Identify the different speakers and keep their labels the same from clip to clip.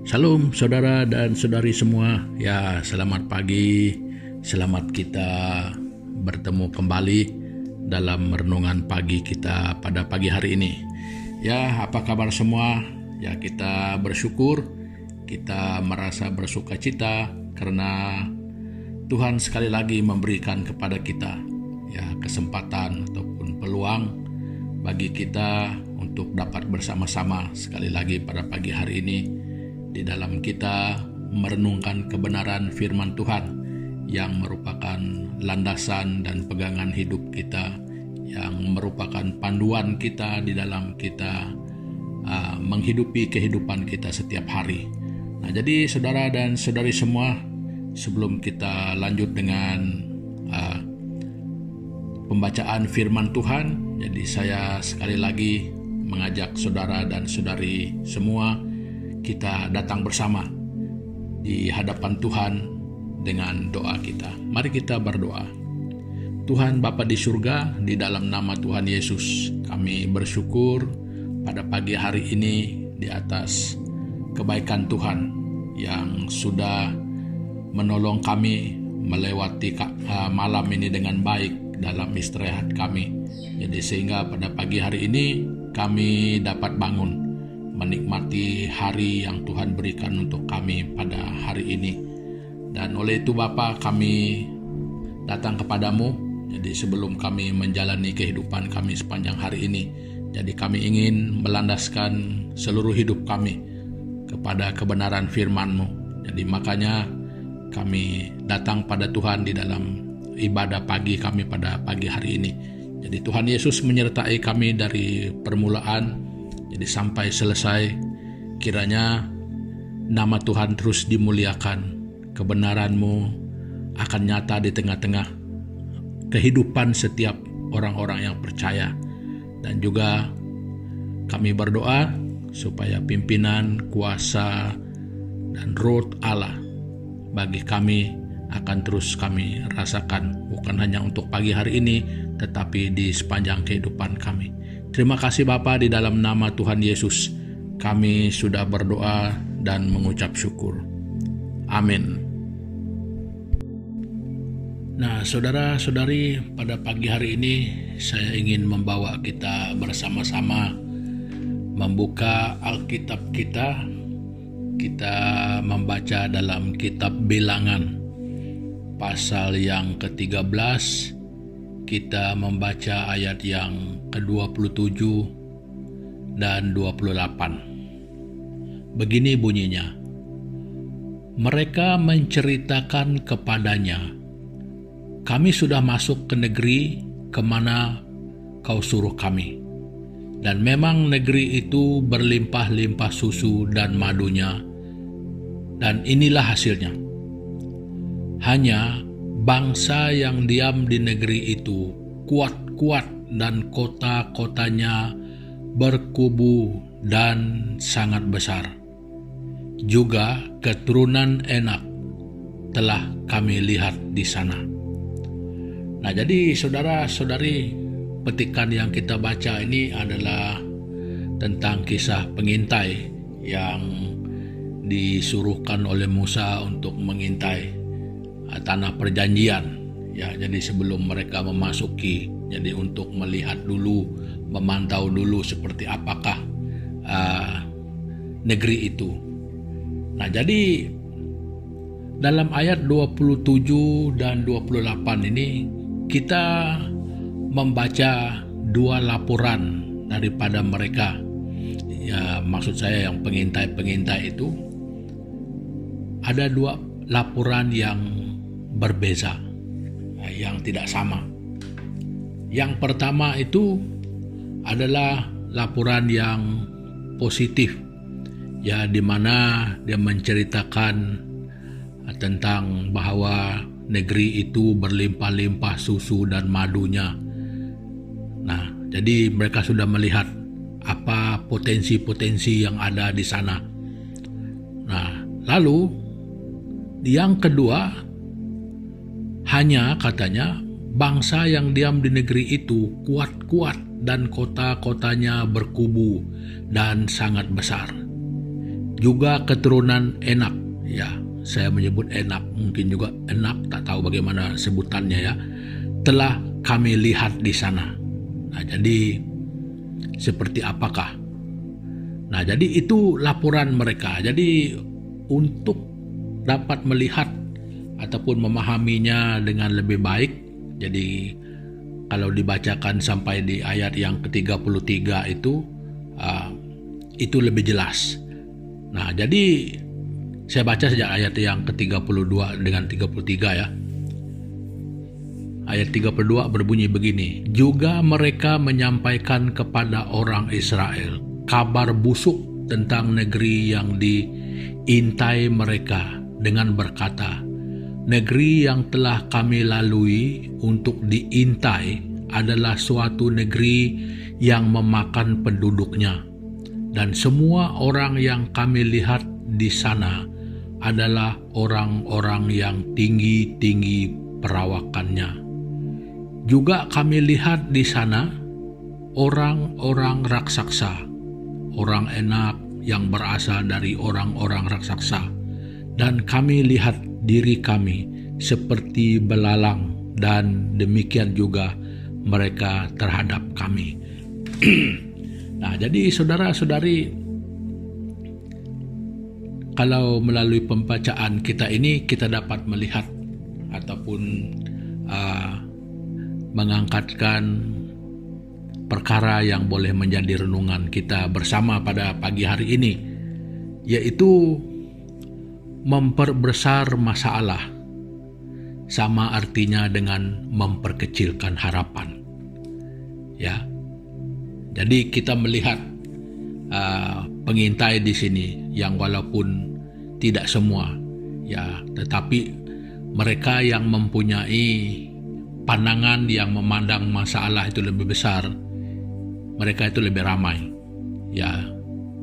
Speaker 1: Shalom saudara dan saudari semua. Ya, selamat pagi. Selamat kita bertemu kembali dalam renungan pagi kita pada pagi hari ini. Ya, apa kabar semua? Ya, kita bersyukur, kita merasa bersukacita karena Tuhan sekali lagi memberikan kepada kita ya kesempatan ataupun peluang bagi kita untuk dapat bersama-sama sekali lagi pada pagi hari ini di dalam kita merenungkan kebenaran firman Tuhan yang merupakan landasan dan pegangan hidup kita, yang merupakan panduan kita di dalam kita menghidupi kehidupan kita setiap hari. Nah, jadi saudara dan saudari semua, sebelum kita lanjut dengan pembacaan firman Tuhan, jadi saya sekali lagi mengajak saudara dan saudari semua kita datang bersama di hadapan Tuhan dengan doa kita. Mari kita berdoa. Tuhan Bapa di surga, di dalam nama Tuhan Yesus, kami bersyukur pada pagi hari ini di atas kebaikan Tuhan yang sudah menolong kami melewati malam ini dengan baik dalam istirahat kami. Jadi sehingga pada pagi hari ini kami dapat bangun menikmati hari yang Tuhan berikan untuk kami pada hari ini. Dan oleh itu Bapa, kami datang kepadamu. Jadi sebelum kami menjalani kehidupan kami sepanjang hari ini, jadi kami ingin melandaskan seluruh hidup kami kepada kebenaran firman-Mu. Jadi makanya kami datang pada Tuhan di dalam ibadah pagi kami pada pagi hari ini. Jadi Tuhan Yesus menyertai kami dari permulaan jadi sampai selesai. Kiranya nama Tuhan terus dimuliakan, kebenaran-Mu akan nyata di tengah-tengah kehidupan setiap orang-orang yang percaya. Dan juga kami berdoa supaya pimpinan, kuasa, dan roh Allah bagi kami akan terus kami rasakan, bukan hanya untuk pagi hari ini, tetapi di sepanjang kehidupan kami. Terima kasih Bapa, di dalam nama Tuhan Yesus kami sudah berdoa dan mengucap syukur. Amin. Nah, saudara-saudari, pada pagi hari ini saya ingin membawa kita bersama-sama membuka Alkitab kita. Kita membaca dalam kitab Bilangan pasal yang ke-13. Kita membaca ayat yang ke-27 dan 28. Begini bunyinya. Mereka menceritakan kepadanya, kami sudah masuk ke negeri kemana kau suruh kami. Dan memang negeri itu berlimpah-limpah susu dan madunya. Dan inilah hasilnya. Hanya bangsa yang diam di negeri itu kuat-kuat dan kota-kotanya berkubu dan sangat besar. Juga keturunan Enak telah kami lihat di sana. Nah, jadi saudara-saudari, petikan yang kita baca ini adalah tentang kisah pengintai yang disuruhkan oleh Musa untuk mengintai tanah perjanjian. Ya, jadi sebelum mereka memasuki, jadi untuk melihat dulu, memantau dulu seperti apakah negeri itu. Nah, jadi dalam ayat 27 dan 28 ini kita membaca dua laporan daripada mereka. Ya, maksud saya yang pengintai-pengintai itu ada dua laporan yang berbeza, yang tidak sama. Yang pertama itu adalah laporan yang positif, ya, di mana dia menceritakan tentang bahwa negeri itu berlimpah-limpah susu dan madunya. Nah, jadi mereka sudah melihat apa potensi-potensi yang ada di sana. Nah, lalu yang kedua, hanya katanya bangsa yang diam di negeri itu kuat-kuat dan kota-kotanya berkubu dan sangat besar. juga keturunan Enak. Ya, saya menyebut Enak, mungkin juga Enak, tak tahu bagaimana sebutannya ya. Telah kami lihat di sana. Nah, jadi seperti apakah? Nah, jadi itu laporan mereka. Jadi untuk dapat melihat ataupun memahaminya dengan lebih baik, jadi kalau dibacakan sampai di ayat yang ke-33 itu lebih jelas. Nah, jadi saya baca sejak ayat yang ke-32 dengan 33 ya. Ayat 32 berbunyi begini, juga mereka menyampaikan kepada orang Israel kabar busuk tentang negeri yang diintai mereka dengan berkata, negeri yang telah kami lalui untuk diintai adalah suatu negeri yang memakan penduduknya, dan semua orang yang kami lihat di sana adalah orang-orang yang tinggi-tinggi perawakannya. Juga kami lihat di sana orang-orang raksasa, orang Enak yang berasal dari orang-orang raksasa, dan kami lihat diri kami seperti belalang, dan demikian juga mereka terhadap kami. Nah, jadi saudara-saudari, kalau melalui pembacaan kita ini kita dapat melihat ataupun mengangkatkan perkara yang boleh menjadi renungan kita bersama pada pagi hari ini, yaitu memperbesar masalah sama artinya dengan memperkecilkan harapan. Ya, jadi kita melihat pengintai di sini yang walaupun tidak semua, ya, tetapi mereka yang mempunyai pandangan yang memandang masalah itu lebih besar, mereka itu lebih ramai. Ya,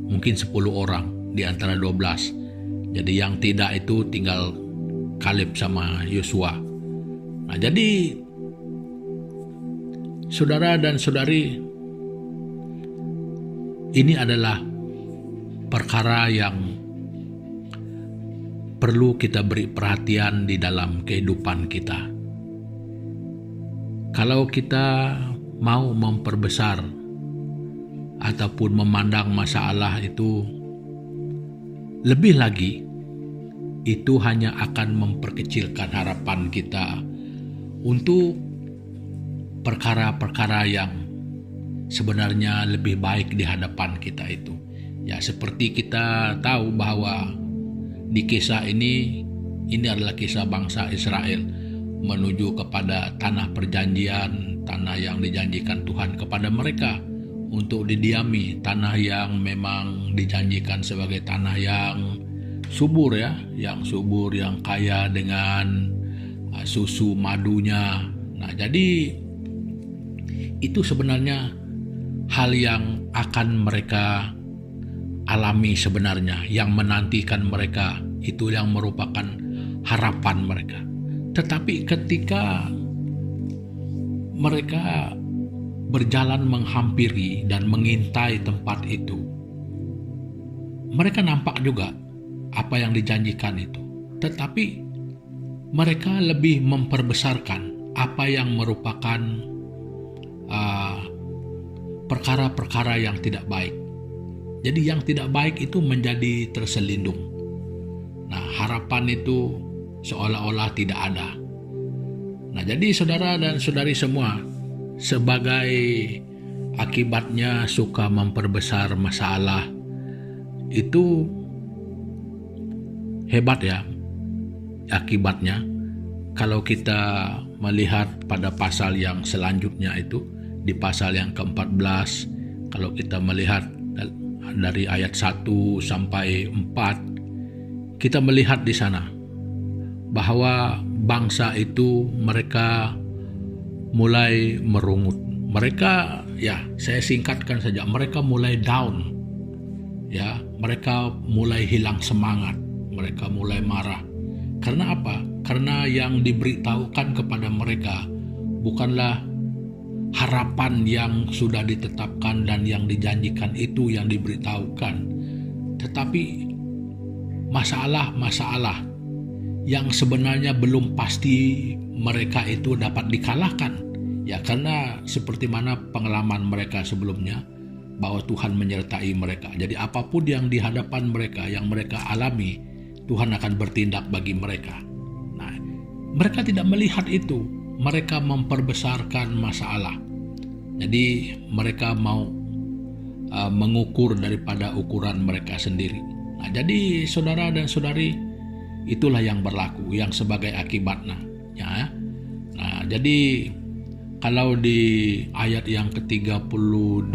Speaker 1: mungkin 10 orang di antara 12. Jadi yang tidak itu tinggal Kaleb sama Yosua. Nah, jadi saudara dan saudari, ini adalah perkara yang perlu kita beri perhatian di dalam kehidupan kita. Kalau kita mau memperbesar ataupun memandang masalah itu lebih lagi, itu hanya akan memperkecilkan harapan kita untuk perkara-perkara yang sebenarnya lebih baik di hadapan kita itu. Ya, seperti kita tahu bahwa di kisah ini adalah kisah bangsa Israel menuju kepada tanah perjanjian, tanah yang dijanjikan Tuhan kepada mereka untuk didiami, tanah yang memang dijanjikan sebagai tanah yang subur ya, yang subur, yang kaya dengan susu madunya. Nah, jadi itu sebenarnya hal yang akan mereka alami sebenarnya, yang menantikan mereka, itu yang merupakan harapan mereka. Tetapi ketika mereka berjalan menghampiri dan mengintai tempat itu, mereka nampak juga apa yang dijanjikan itu. Tetapi mereka lebih memperbesarkan apa yang merupakan perkara-perkara yang tidak baik. Jadi yang tidak baik itu menjadi terselindung. Nah, harapan itu seolah-olah tidak ada. Nah, jadi saudara dan saudari semua, sebagai akibatnya suka memperbesar masalah, itu hebat ya akibatnya. Kalau kita melihat pada pasal yang selanjutnya itu, di pasal yang ke-14, kalau kita melihat dari ayat 1 sampai 4, kita melihat di sana bahwa bangsa itu mereka mulai merungut. Mereka, ya, saya singkatkan saja, mereka mulai down. Ya, mereka mulai hilang semangat, mereka mulai marah. Karena apa? Karena yang diberitahukan kepada mereka bukanlah harapan yang sudah ditetapkan dan yang dijanjikan itu yang diberitahukan, tetapi masalah-masalah yang sebenarnya belum pasti mereka itu dapat dikalahkan. Ya, karena seperti mana pengalaman mereka sebelumnya, bahwa Tuhan menyertai mereka. Jadi apapun yang di hadapan mereka, yang mereka alami, Tuhan akan bertindak bagi mereka. Nah, mereka tidak melihat itu. Mereka memperbesarkan masalah. Jadi mereka mau mengukur daripada ukuran mereka sendiri. Nah, jadi saudara dan saudari, itulah yang berlaku, yang sebagai akibatnya. Ya. Nah, jadi kalau di ayat yang ke-32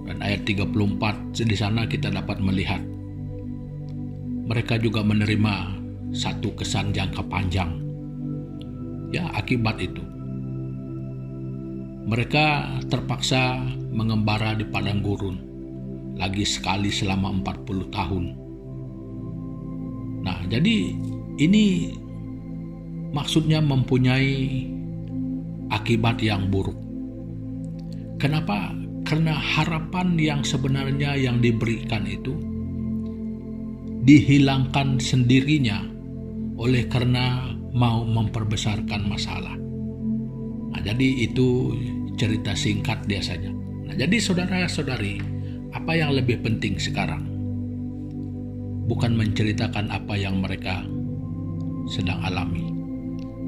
Speaker 1: dan ayat 34, di sana kita dapat melihat mereka juga menerima satu kesan jangka panjang. Ya, akibat itu mereka terpaksa mengembara di padang gurun lagi sekali selama 40 tahun. Nah, jadi ini maksudnya mempunyai akibat yang buruk. Kenapa? Karena harapan yang sebenarnya yang diberikan itu dihilangkan sendirinya oleh karena mau memperbesarkan masalah. Nah, jadi itu cerita singkat biasanya. Nah, jadi saudara-saudari, apa yang lebih penting sekarang? Bukan menceritakan apa yang mereka sedang alami,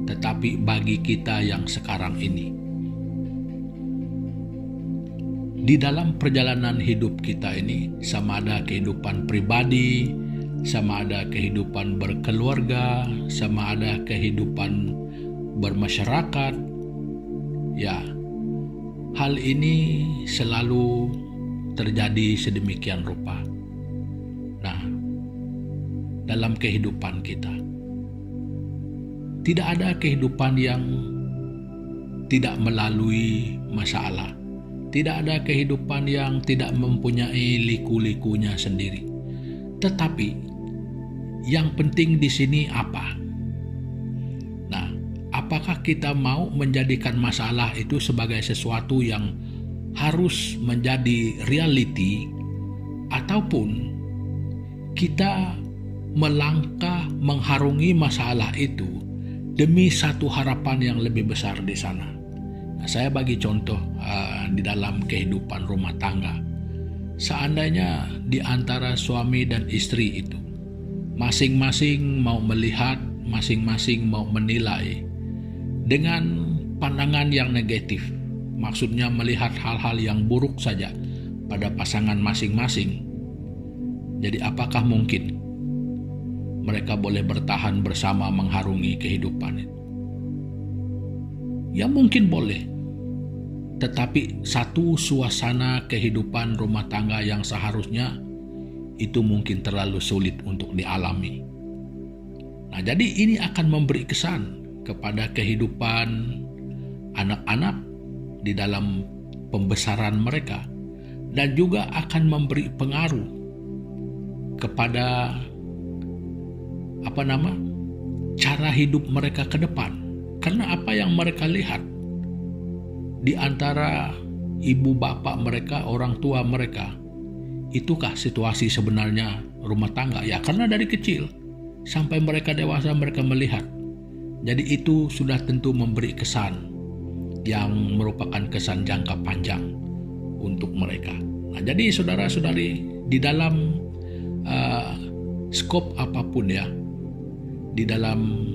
Speaker 1: tetapi bagi kita yang sekarang ini, di dalam perjalanan hidup kita ini, sama ada kehidupan pribadi, sama ada kehidupan berkeluarga, sama ada kehidupan bermasyarakat, ya, hal ini selalu terjadi sedemikian rupa. Nah, dalam kehidupan kita, tidak ada kehidupan yang tidak melalui masalah. Tidak ada kehidupan yang tidak mempunyai liku-likunya sendiri. Tetapi yang penting di sini apa? Nah, apakah kita mau menjadikan masalah itu sebagai sesuatu yang harus menjadi reality, ataupun kita melangkah mengharungi masalah itu demi satu harapan yang lebih besar di sana? Nah, saya bagi contoh di dalam kehidupan rumah tangga. Seandainya di antara suami dan istri itu masing-masing mau melihat, masing-masing mau menilai dengan pandangan yang negatif, maksudnya melihat hal-hal yang buruk saja pada pasangan masing-masing. Jadi apakah mungkin mereka boleh bertahan bersama mengharungi kehidupan itu? Ya, mungkin boleh. Tetapi satu suasana kehidupan rumah tangga yang seharusnya itu mungkin terlalu sulit untuk dialami. Nah, jadi ini akan memberi kesan kepada kehidupan anak-anak di dalam pembesaran mereka, dan juga akan memberi pengaruh kepada cara hidup mereka ke depan. Karena apa yang mereka lihat di antara ibu bapak mereka, orang tua mereka, itukah situasi sebenarnya rumah tangga? Ya, karena dari kecil sampai mereka dewasa mereka melihat. Jadi itu sudah tentu memberi kesan yang merupakan kesan jangka panjang untuk mereka. Nah, jadi saudara-saudari, di dalam skop apapun ya, di dalam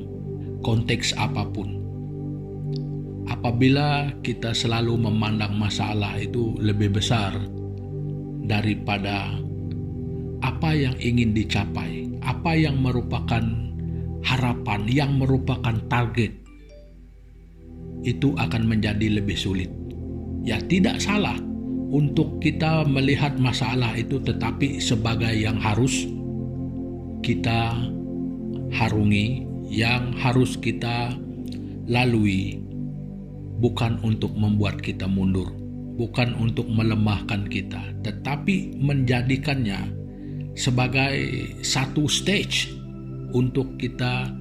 Speaker 1: konteks apapun, apabila kita selalu memandang masalah itu lebih besar daripada apa yang ingin dicapai, apa yang merupakan harapan, yang merupakan target, itu akan menjadi lebih sulit. Ya, tidak salah untuk kita melihat masalah itu, tetapi sebagai yang harus kita harungi, yang harus kita lalui, bukan untuk membuat kita mundur, bukan untuk melemahkan kita, tetapi menjadikannya sebagai satu stage untuk kita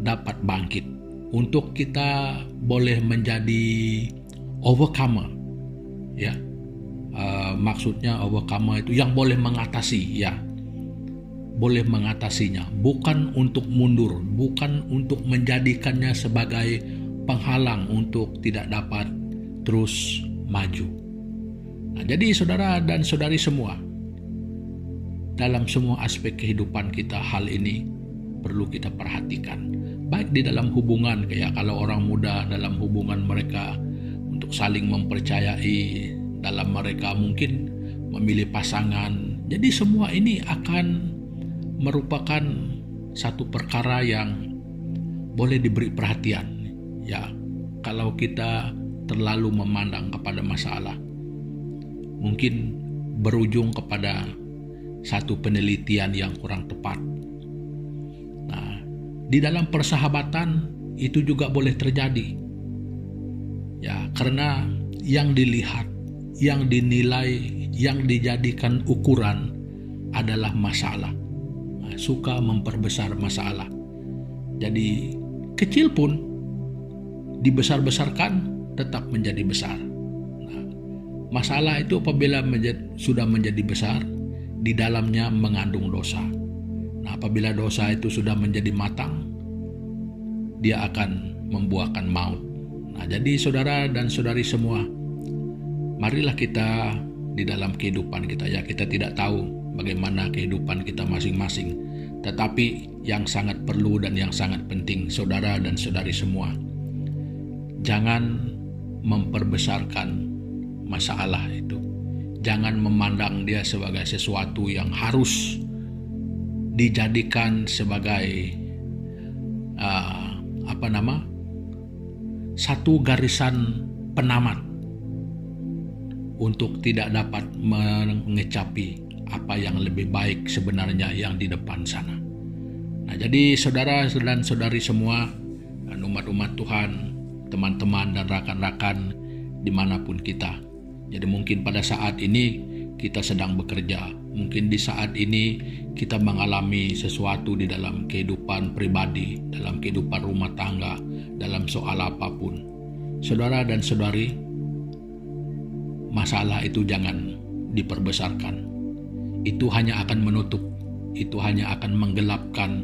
Speaker 1: dapat bangkit, untuk kita boleh menjadi overcomer, maksudnya overcomer itu yang boleh mengatasi, boleh mengatasinya, bukan untuk mundur, bukan untuk menjadikannya sebagai penghalang untuk tidak dapat terus maju. Nah, jadi saudara dan saudari semua, dalam semua aspek kehidupan kita hal ini perlu kita perhatikan. Baik di dalam hubungan, kayak kalau orang muda dalam hubungan mereka untuk saling mempercayai, dalam mereka mungkin memilih pasangan. Jadi semua ini akan merupakan satu perkara yang boleh diberi perhatian. Ya, kalau kita terlalu memandang kepada masalah, mungkin berujung kepada satu penelitian yang kurang tepat. Nah, di dalam persahabatan itu juga boleh terjadi. Ya, karena yang dilihat, yang dinilai, yang dijadikan ukuran adalah masalah. Nah, suka memperbesar masalah. Jadi kecil pun dibesar-besarkan tetap menjadi besar. Nah, masalah itu apabila sudah menjadi besar, di dalamnya mengandung dosa. Nah, apabila dosa itu sudah menjadi matang, dia akan membuahkan maut. Nah, jadi saudara dan saudari semua, marilah kita di dalam kehidupan kita, ya kita tidak tahu bagaimana kehidupan kita masing-masing, tetapi yang sangat perlu dan yang sangat penting, saudara dan saudari semua, jangan memperbesarkan masalah itu. Jangan memandang dia sebagai sesuatu yang harus dijadikan sebagai satu garisan penamat untuk tidak dapat mengecapi apa yang lebih baik sebenarnya yang di depan sana. Nah, jadi saudara dan saudari semua, umat-umat Tuhan, teman-teman dan rakan-rakan dimanapun kita. Jadi mungkin pada saat ini kita sedang bekerja, mungkin di saat ini kita mengalami sesuatu di dalam kehidupan pribadi, dalam kehidupan rumah tangga, dalam soal apapun. Saudara dan saudari, masalah itu jangan diperbesarkan. Itu hanya akan menutup, itu hanya akan menggelapkan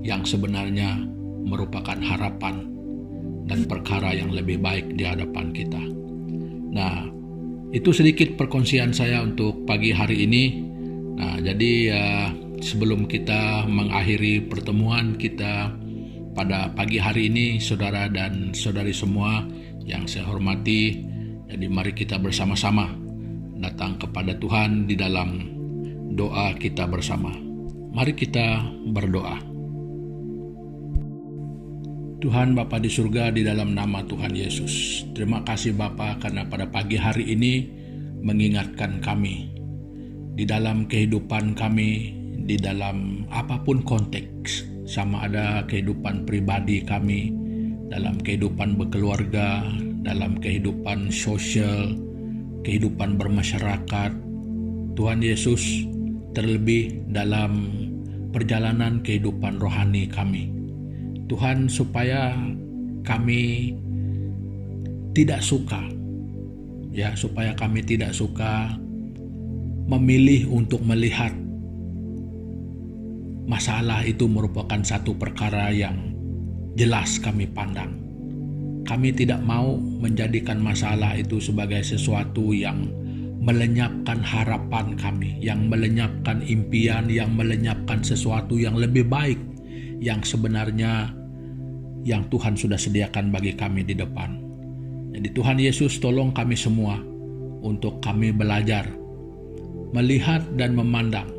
Speaker 1: yang sebenarnya merupakan harapan dan perkara yang lebih baik di hadapan kita. Nah, itu sedikit perkongsian saya untuk pagi hari ini. Nah, jadi sebelum kita mengakhiri pertemuan kita pada pagi hari ini, saudara dan saudari semua yang saya hormati, jadi mari kita bersama-sama datang kepada Tuhan di dalam doa kita bersama. Mari kita berdoa. Tuhan Bapa di surga, di dalam nama Tuhan Yesus, terima kasih Bapa karena pada pagi hari ini mengingatkan kami di dalam kehidupan kami, di dalam apapun konteks, sama ada kehidupan pribadi kami, dalam kehidupan berkeluarga, dalam kehidupan sosial, kehidupan bermasyarakat, Tuhan Yesus, terlebih dalam perjalanan kehidupan rohani kami. Tuhan, supaya kami tidak suka memilih untuk melihat masalah itu merupakan satu perkara yang jelas kami pandang. Kami tidak mau menjadikan masalah itu sebagai sesuatu yang melenyapkan harapan kami, yang melenyapkan impian, yang melenyapkan sesuatu yang lebih baik, yang sebenarnya yang Tuhan sudah sediakan bagi kami di depan. Jadi Tuhan Yesus, tolong kami semua untuk kami belajar melihat dan memandang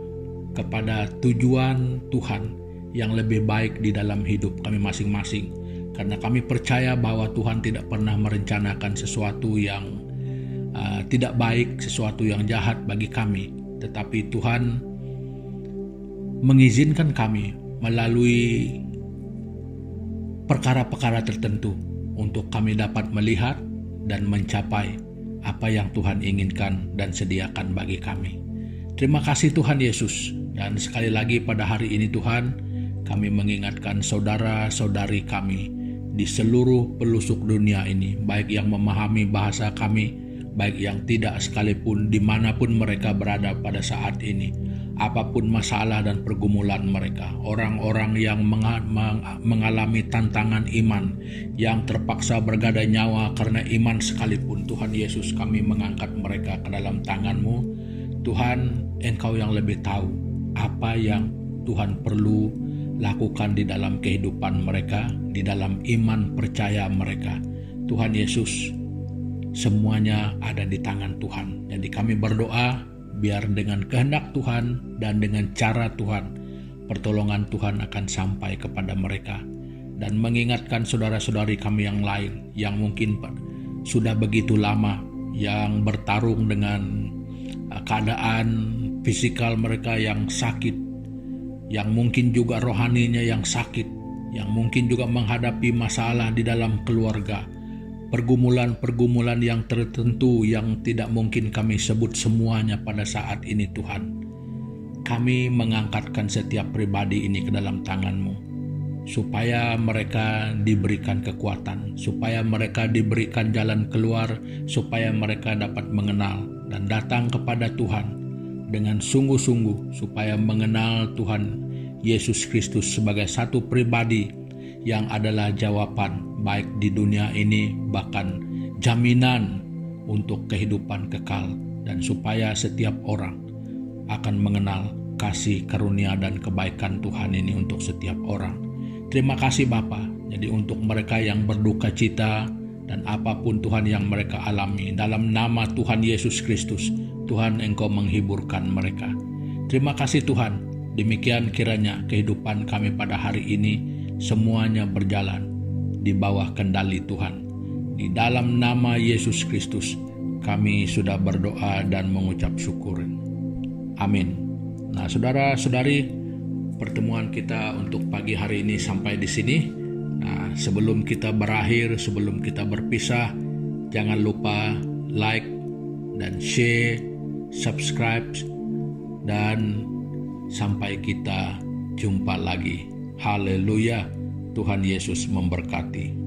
Speaker 1: kepada tujuan Tuhan yang lebih baik di dalam hidup kami masing-masing. Karena kami percaya bahwa Tuhan tidak pernah merencanakan sesuatu yang tidak baik, sesuatu yang jahat bagi kami. Tetapi Tuhan mengizinkan kami melalui perkara-perkara tertentu untuk kami dapat melihat dan mencapai apa yang Tuhan inginkan dan sediakan bagi kami. Terima kasih Tuhan Yesus. Dan sekali lagi pada hari ini Tuhan, kami mengingatkan saudara-saudari kami di seluruh pelosok dunia ini, baik yang memahami bahasa kami, baik yang tidak sekalipun, dimanapun mereka berada pada saat ini. apapun masalah dan pergumulan mereka. Orang-orang yang mengalami tantangan iman, yang terpaksa bergadai nyawa karena iman sekalipun, Tuhan Yesus, kami mengangkat mereka ke dalam tangan-Mu. Tuhan, Engkau yang lebih tahu apa yang Tuhan perlu lakukan di dalam kehidupan mereka, di dalam iman percaya mereka. Tuhan Yesus, semuanya ada di tangan Tuhan. Jadi kami berdoa, biar dengan kehendak Tuhan dan dengan cara Tuhan, pertolongan Tuhan akan sampai kepada mereka. Dan mengingatkan saudara-saudari kami yang lain, yang mungkin sudah begitu lama, yang bertarung dengan keadaan fisikal mereka yang sakit, yang mungkin juga rohaninya yang sakit, yang mungkin juga menghadapi masalah di dalam keluarga, pergumulan-pergumulan yang tertentu yang tidak mungkin kami sebut semuanya pada saat ini. Tuhan, kami mengangkatkan setiap pribadi ini ke dalam tangan-Mu, supaya mereka diberikan kekuatan, supaya mereka diberikan jalan keluar, supaya mereka dapat mengenal dan datang kepada Tuhan dengan sungguh-sungguh, supaya mengenal Tuhan Yesus Kristus sebagai satu pribadi yang adalah jawaban baik di dunia ini, bahkan jaminan untuk kehidupan kekal, dan supaya setiap orang akan mengenal kasih karunia dan kebaikan Tuhan ini untuk setiap orang. Terima kasih Bapa. Jadi untuk mereka yang berduka cita dan apapun Tuhan yang mereka alami, dalam nama Tuhan Yesus Kristus, Tuhan, Engkau menghiburkan mereka. Terima kasih Tuhan. Demikian kiranya kehidupan kami pada hari ini semuanya berjalan di bawah kendali Tuhan. Di dalam nama Yesus Kristus kami sudah berdoa dan mengucap syukur. Amin. Nah, saudara-saudari, pertemuan kita untuk pagi hari ini sampai di sini. Nah, sebelum kita berakhir, sebelum kita berpisah, jangan lupa like dan share, subscribe, dan sampai kita jumpa lagi. Haleluya. Tuhan Yesus memberkati.